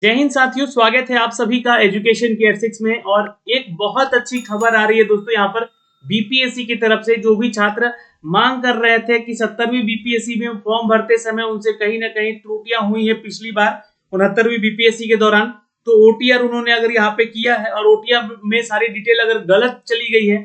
जय हिंद साथियों, स्वागत है आप सभी का एजुकेशन केयर 6 में। और एक बहुत अच्छी खबर आ रही है दोस्तों, यहाँ पर बीपीएससी की तरफ से जो भी छात्र मांग कर रहे थे कि 70वीं बीपीएससी में फॉर्म भरते समय उनसे कहीं ना कहीं त्रुटियां हुई है पिछली बार 69वीं बीपीएससी के दौरान, तो ओटीआर उन्होंने अगर यहाँ पे किया है और ओटीआर में सारी डिटेल अगर गलत चली गई है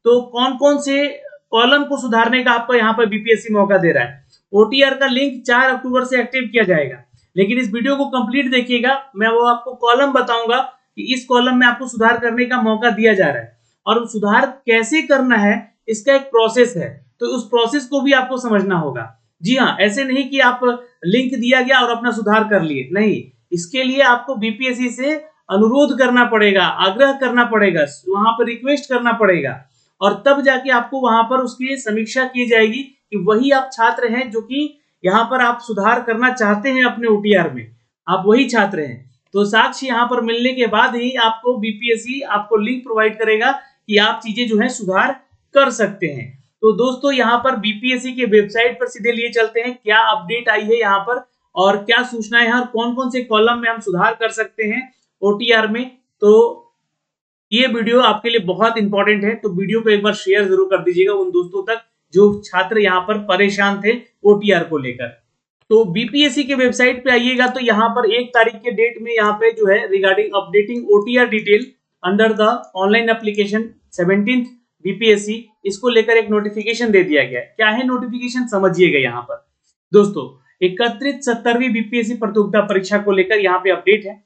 तो कौन कौन से कॉलम को सुधारने का आपको यहाँ पर बीपीएससी मौका दे रहा है। ओटीआर का लिंक 4 अक्टूबर से एक्टिव किया जाएगा, लेकिन इस वीडियो को कंप्लीट देखिएगा। मैं वो आपको कॉलम बताऊंगा कि इस कॉलम में आपको सुधार करने का मौका दिया जा रहा है और सुधार कैसे करना है इसका एक प्रोसेस है, तो उस प्रोसेस को भी आपको समझना होगा। जी हाँ, ऐसे नहीं कि आप लिंक दिया गया और अपना सुधार कर लिए, नहीं। इसके लिए आपको बीपीएससी से अनुरोध करना पड़ेगा, आग्रह करना पड़ेगा, वहां पर रिक्वेस्ट करना पड़ेगा और तब जाके आपको वहां पर उसकी समीक्षा की जाएगी कि वही आप छात्र हैं जो कि यहाँ पर आप सुधार करना चाहते हैं अपने ओटीआर में, आप वही छात्र हैं। तो साक्ष्य यहाँ पर मिलने के बाद ही आपको बीपीएससी आपको लिंक प्रोवाइड करेगा कि आप चीजें जो है सुधार कर सकते हैं। तो दोस्तों यहाँ पर बीपीएससी के वेबसाइट पर सीधे लिए चलते हैं, क्या अपडेट आई है यहाँ पर और क्या सूचनाएं हैं और कौन कौन से कॉलम में हम सुधार कर सकते हैं ओटीआर में। तो ये वीडियो आपके लिए बहुत इंपॉर्टेंट है, तो वीडियो को एक बार शेयर जरूर कर दीजिएगा उन दोस्तों तक जो छात्र यहाँ पर परेशान थे ओटीआर को लेकर। तो बीपीएससी के वेबसाइट पे आइएगा तो यहाँ पर 1 तारीख के डेट में यहाँ पे जो है regarding updating OTR detail under the online application 17th BPSC, इसको लेकर एक नोटिफिकेशन दे दिया गया है। क्या है नोटिफिकेशन, समझिएगा। यहाँ पर दोस्तों एकत्रित 70वीं बीपीएससी प्रतियोगिता परीक्षा को लेकर यहाँ पे अपडेट है।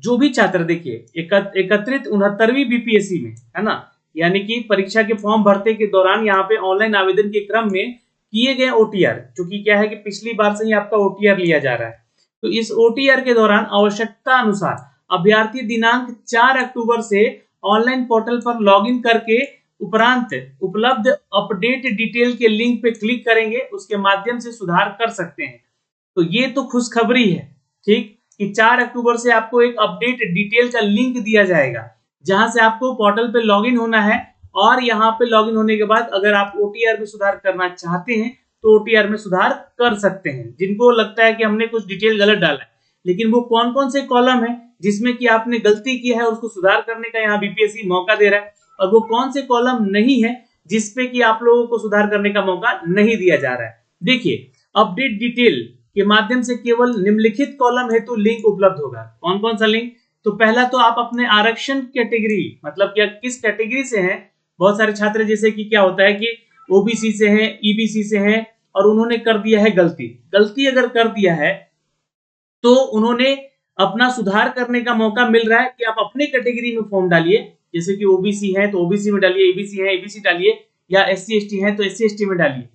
जो भी छात्र देखिए एकत्रित 69वीं बीपीएससी में है ना, यानी कि परीक्षा के फॉर्म भरते के दौरान यहाँ पे ऑनलाइन आवेदन के क्रम में किए गए ओटीआर, क्योंकि क्या है कि पिछली बार से ही आपका ओटीआर लिया जा रहा है, तो इस ओटीआर के दौरान आवश्यकता अनुसार अभ्यर्थी दिनांक 4 अक्टूबर से ऑनलाइन पोर्टल पर लॉगिन करके उपरांत उपलब्ध अपडेट डिटेल के लिंक पे क्लिक करेंगे, उसके माध्यम से सुधार कर सकते हैं। तो ये तो खुशखबरी है, ठीक, कि 4 अक्टूबर से आपको एक अपडेट डिटेल का लिंक दिया जाएगा जहां से आपको पोर्टल पे लॉगिन होना है और यहाँ पे लॉगिन होने के बाद अगर आप ओटीआर में सुधार करना चाहते हैं तो ओटीआर में सुधार कर सकते हैं। जिनको लगता है कि हमने कुछ डिटेल गलत डाला है, लेकिन वो कौन कौन से कॉलम है जिसमें कि आपने गलती की है उसको सुधार करने का यहाँ बीपीएससी मौका दे रहा है, और वो कौन से कॉलम नहीं है जिसपे कि आप लोगों को सुधार करने का मौका नहीं दिया जा रहा है। देखिए, अपडेट डिटेल के माध्यम से केवल निम्नलिखित कॉलम हेतु लिंक उपलब्ध होगा। कौन कौन सा लिंक? तो पहला तो आप अपने आरक्षण कैटेगरी, मतलब क्या किस कैटेगरी से हैं। बहुत सारे छात्र जैसे कि क्या होता है कि ओबीसी से हैं, ईबीसी से हैं और उन्होंने कर दिया है गलती अगर कर दिया है तो उन्होंने अपना सुधार करने का मौका मिल रहा है कि आप अपने कैटेगरी में फॉर्म डालिए। जैसे कि ओबीसी है तो ओबीसी में डालिए, एबीसी है एबीसी डालिए, या एससी एसटी है तो एससी एसटी में डालिए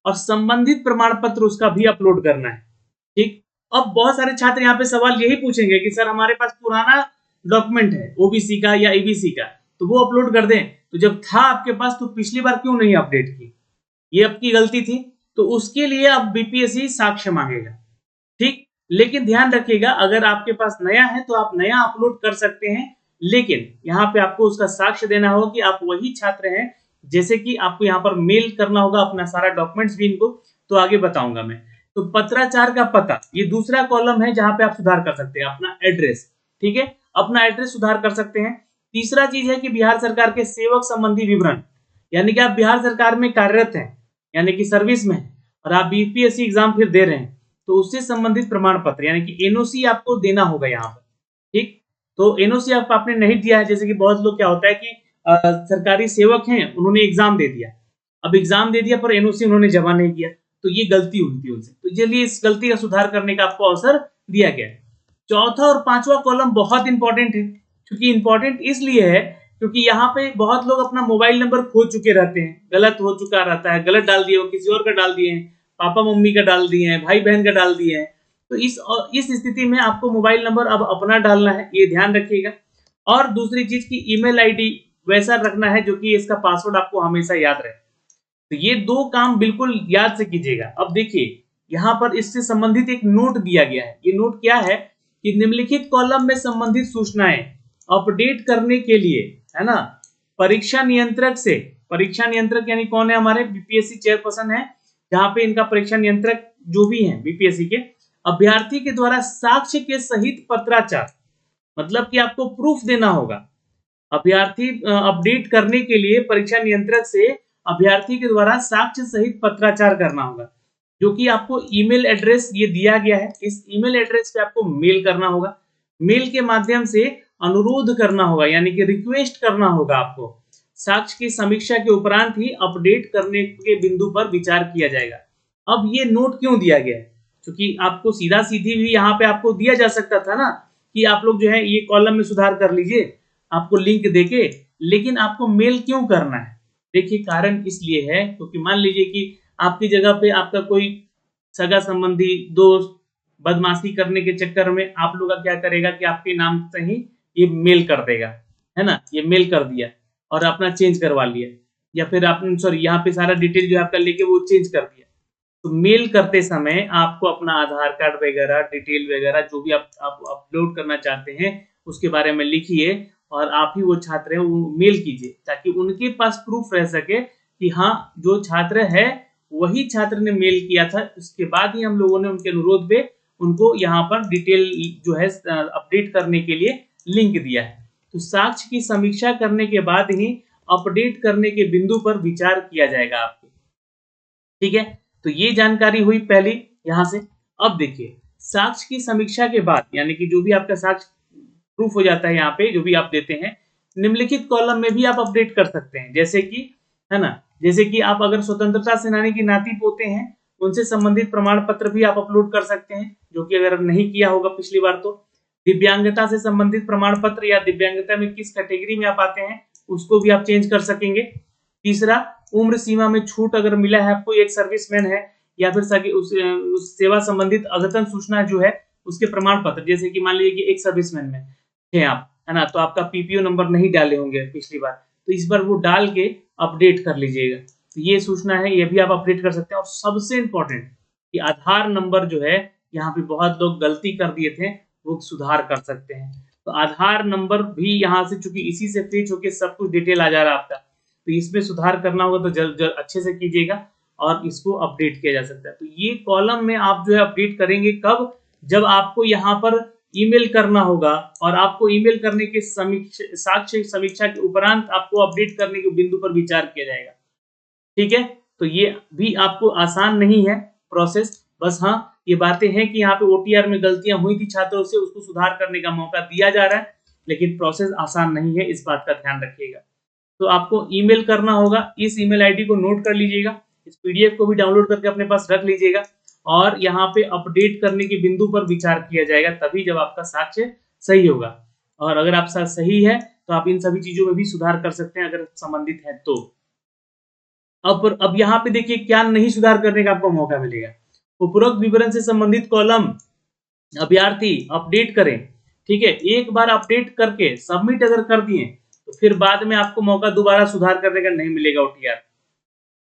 और संबंधित प्रमाण पत्र उसका भी अपलोड करना है, ठीक। अब बहुत सारे छात्र यहाँ पे सवाल यही पूछेंगे कि सर हमारे पास पुराना डॉक्यूमेंट है ओबीसी का या एबीसी का, तो वो अपलोड कर दें। तो जब था आपके पास तो पिछली बार क्यों नहीं अपडेट की? ये आपकी गलती थी, तो उसके लिए अब बीपीएससी साक्ष्य मांगेगा, ठीक। लेकिन ध्यान रखिएगा, अगर आपके पास नया है तो आप नया अपलोड कर सकते हैं, लेकिन यहाँ पे आपको उसका साक्ष्य देना होगा कि आप वही छात्र हैं। जैसे कि आपको यहाँ पर मेल करना होगा अपना सारा डॉक्यूमेंट्स भी इनको, तो आगे बताऊंगा मैं। तो पत्राचार का पता, ये दूसरा कॉलम है जहां पे आप सुधार कर सकते हैं अपना एड्रेस, ठीक है, अपना एड्रेस सुधार कर सकते हैं। तीसरा चीज है कि बिहार सरकार के सेवक संबंधी विवरण, यानी कि आप बिहार सरकार में कार्यरत हैं, यानी कि सर्विस में हैं और आप बीपीएससी एग्जाम फिर दे रहे हैं, तो उससे संबंधित प्रमाण पत्र यानी कि एनओसी आपको देना होगा यहाँ पर, ठीक। तो एनओसी आपने नहीं दिया है, जैसे कि बहुत लोग क्या होता है कि सरकारी सेवक हैं, उन्होंने एग्जाम दे दिया, अब एग्जाम दे दिया पर एनओसी उन्होंने जमा नहीं किया, तो ये गलती हुई थी उनसे, तो चलिए इस गलती का सुधार करने का आपको अवसर दिया गया है। चौथा और पांचवा कॉलम बहुत इंपॉर्टेंट है, क्योंकि इंपॉर्टेंट इसलिए है क्योंकि यहाँ पे बहुत लोग अपना मोबाइल नंबर खो चुके रहते हैं, गलत हो चुका रहता है, गलत डाल दिए हो, किसी और का डाल दिए हैं, पापा मम्मी का डाल दिए हैं, भाई बहन का डाल दिए हैं। तो इस स्थिति में आपको मोबाइल नंबर अब अपना डालना है, ये ध्यान रखिएगा। और दूसरी चीज की ईमेल आईडी वैसा रखना है जो कि इसका पासवर्ड आपको हमेशा याद रहे। तो ये 2 काम बिल्कुल याद से कीजिएगा। अब देखिए यहाँ पर इससे संबंधित एक नोट दिया गया है। ये नोट क्या है कि निम्नलिखित कॉलम में संबंधित सूचनाएं अपडेट करने के लिए, है ना, परीक्षा नियंत्रक यानी कौन है? हमारे बीपीएससी चेयरपर्सन है, जहां पे इनका परीक्षा नियंत्रक जो भी है बीपीएससी के, अभ्यर्थी के द्वारा साक्ष्य के सहित पत्राचार, मतलब कि आपको प्रूफ देना होगा। अभ्यर्थी अपडेट करने के लिए परीक्षा नियंत्रक से अभ्यर्थी के द्वारा साक्ष्य सहित पत्राचार करना होगा, जो कि आपको ईमेल एड्रेस ये दिया गया है। इस ईमेल एड्रेस पे आपको मेल करना होगा। मेल के माध्यम से अनुरोध करना होगा, यानी कि रिक्वेस्ट करना होगा आपको। साक्ष्य की समीक्षा के उपरांत ही अपडेट करने के बिंदु पर विचार किया जाएगा। अब ये नोट क्यों दिया गया है? क्योंकि आपको सीधा सीधी भी यहाँ पे आपको दिया जा सकता था ना कि आप लोग जो है ये कॉलम में सुधार कर लीजिए, आपको लिंक देके, लेकिन आपको मेल क्यों करना है? देखिए कारण इसलिए है क्योंकि मान लीजिए कि आपकी जगह पे आपका कोई सगा संबंधी, दोस्त बदमाशी करने के चक्कर में आप लोग का क्या करेगा कि आपके नाम से ही ये मेल कर देगा, है ना, ये मेल कर दिया और अपना चेंज करवा लिया, या फिर आपने सॉरी यहाँ पे सारा डिटेल जो आपका लेके वो चेंज कर दिया। तो मेल करते समय आपको अपना आधार कार्ड वगैरह डिटेल वगैरह जो भी आप अपलोड करना चाहते हैं उसके बारे में लिखिए और आप ही वो छात्र हैं वो मेल कीजिए, ताकि उनके पास प्रूफ रह सके कि हाँ जो छात्र है वही छात्र ने मेल किया था। उसके बाद ही हम लोगों ने उनके अनुरोध पे उनको यहाँ पर डिटेल जो है अपडेट करने के लिए लिंक दिया है। तो साक्ष्य की समीक्षा करने के बाद ही अपडेट करने के बिंदु पर विचार किया जाएगा आपको, ठीक है। तो ये जानकारी हुई पहली यहाँ से। अब देखिए साक्ष्य की समीक्षा के बाद, यानी कि जो भी आपका साक्ष्य प्रूफ हो जाता है यहाँ पे जो भी आप देते हैं, निम्नलिखित कॉलम में भी आप अपडेट कर सकते हैं, जैसे कि, है ना, जैसे कि आप अगर स्वतंत्रता सेनानी की नाती पोते हैं उनसे संबंधित प्रमाण पत्र भी आप अपलोड कर सकते हैं, जो कि अगर नहीं किया होगा पिछली बार तो। दिव्यांगता से संबंधित प्रमाण पत्र या दिव्यांगता में किस कैटेगरी में आप आते हैं उसको भी आप चेंज कर सकेंगे। तीसरा, उम्र सीमा में छूट अगर मिला है आपको, एक सर्विसमैन है या फिर उस सेवा संबंधित अद्यतन सूचना जो है उसके प्रमाण पत्र, जैसे कि मान लीजिए कि एक सर्विसमैन में है आप, है ना, तो आपका पीपीओ नंबर नहीं डाले होंगे पिछली बार, तो इस बार वो डाल के अपडेट कर लीजिएगा। तो ये सूचना है, ये भी आप अपडेट कर सकते हैं। और सबसे इंपॉर्टेंट कि आधार नंबर जो है, यहाँ पे बहुत लोग गलती कर दिए थे, वो सुधार कर सकते हैं। तो आधार नंबर भी यहाँ से, चूंकि इसी से फिच होके सब कुछ डिटेल आ जा रहा है आपका, तो इसमें सुधार करना होगा तो जल्द अच्छे से कीजिएगा और इसको अपडेट किया जा सकता है। तो ये कॉलम में आप जो है अपडेट करेंगे कब? जब आपको यहाँ पर ईमेल करना होगा और आपको ईमेल करने के साक्ष्य समीक्षा के उपरांत आपको अपडेट करने के बिंदु पर विचार किया जाएगा, ठीक है। तो ये भी आपको आसान नहीं है प्रोसेस, बस हाँ ये बातें हैं कि यहाँ पे ओटीआर में गलतियां हुई थी छात्रों से, उसको सुधार करने का मौका दिया जा रहा है, लेकिन प्रोसेस आसान नहीं है, इस बात का ध्यान रखिएगा। तो आपको ईमेल करना होगा, इस ईमेल आईडी को नोट कर लीजिएगा, इस पीडीएफ को भी डाउनलोड करके अपने पास रख लीजिएगा और यहाँ पे अपडेट करने के बिंदु पर विचार किया जाएगा, तभी जब आपका साक्ष्य सही होगा। और अगर आप सही है तो आप इन सभी चीजों में भी सुधार कर सकते हैं अगर संबंधित है तो। अब यहाँ पे देखिए क्या नहीं सुधार करने का आपको मौका मिलेगा। उपरोक्त विवरण से संबंधित कॉलम अभ्यर्थी अपडेट करें, ठीक है। एक बार अपडेट करके सबमिट अगर कर दिए तो फिर बाद में आपको मौका दोबारा सुधार करने का नहीं मिलेगा ओटीआर।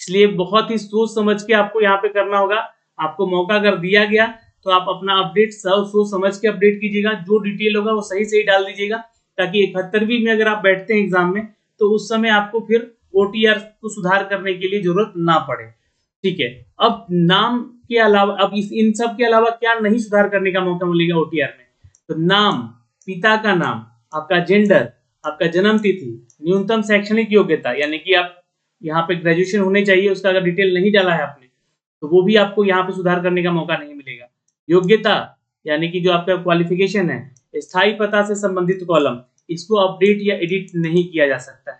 इसलिए बहुत ही सोच समझ के आपको यहाँ पे करना होगा। आपको मौका अगर दिया गया तो आप अपना अपडेट सोच समझ के अपडेट कीजिएगा, जो डिटेल होगा वो सही सही डाल दीजिएगा, ताकि 71वीं में अगर आप बैठते हैं एग्जाम में तो उस समय आपको फिर ओटीआर को सुधार करने के लिए जरूरत ना पड़े, ठीक है। अब नाम के अलावा, अब इन सब के अलावा क्या नहीं सुधार करने का मौका मिलेगा ओटीआर में? तो नाम, पिता का नाम, आपका जेंडर, आपका जन्म तिथि, न्यूनतम शैक्षणिक योग्यता, यानी कि आप यहाँ पे ग्रेजुएशन होने चाहिए, उसका अगर डिटेल नहीं डाला है आपने तो वो भी आपको यहाँ पे सुधार करने का मौका नहीं मिलेगा। योग्यता यानी कि जो आपका क्वालिफिकेशन है, स्थायी पता से संबंधित कॉलम, इसको अपडेट या एडिट नहीं किया जा सकता है।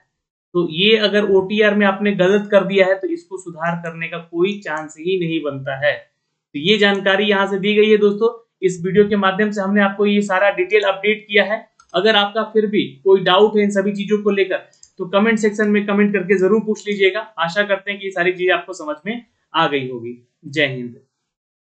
तो ये अगर ओटीआर में आपने गलत कर दिया है तो इसको सुधार करने का कोई चांस ही नहीं बनता है। तो ये जानकारी यहाँ से दी गई है दोस्तों। इस वीडियो के माध्यम से हमने आपको ये सारा डिटेल अपडेट किया है। अगर आपका फिर भी कोई डाउट है इन सभी चीजों को लेकर तो कमेंट सेक्शन में कमेंट करके जरूर पूछ लीजिएगा। आशा करते हैं कि ये सारी चीजें आपको समझ में आ गई होगी। जय हिंद।